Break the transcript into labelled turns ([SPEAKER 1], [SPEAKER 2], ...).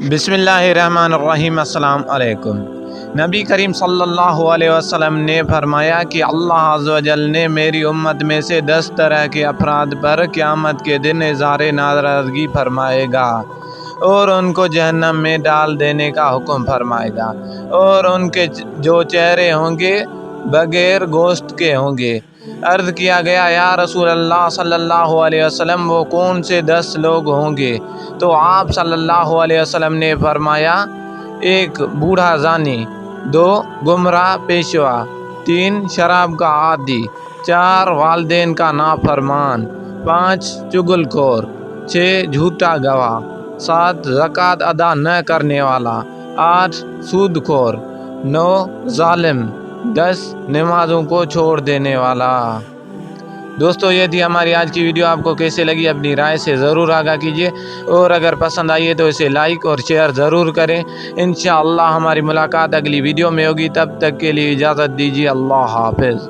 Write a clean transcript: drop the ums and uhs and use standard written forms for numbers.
[SPEAKER 1] بسم اللہ الرحمن الرحیم۔ السلام علیکم۔ نبی کریم صلی اللہ علیہ وسلم نے فرمایا کہ اللہ عز و جل نے میری امت میں سے 10 طرح کے افراد پر قیامت کے دن اظہار ناراضگی فرمائے گا اور ان کو جہنم میں ڈال دینے کا حکم فرمائے گا، اور ان کے جو چہرے ہوں گے بغیر گوشت کے ہوں گے۔ عرض کیا گیا، یا رسول اللہ صلی اللہ علیہ وسلم، وہ کون سے 10 لوگ ہوں گے؟ تو آپ صلی اللہ علیہ وسلم نے فرمایا، 1 بوڑھا زانی، 2 گمراہ پیشوا، 3 شراب کا عادی، 4 والدین کا نافرمان، 5 چغل خور، 6 جھوٹا گواہ، 7 زکوٰۃ ادا نہ کرنے والا، 8 سود خور، 9 ظالم، 10 نمازوں کو چھوڑ دینے والا۔ دوستو، یہ تھی ہماری آج کی ویڈیو۔ آپ کو کیسے لگی اپنی رائے سے ضرور آگاہ کیجیے، اور اگر پسند آئی ہے تو اسے لائک اور شیئر ضرور کریں۔ انشاءاللہ ہماری ملاقات اگلی ویڈیو میں ہوگی، تب تک کے لیے اجازت دیجیے۔ اللہ حافظ۔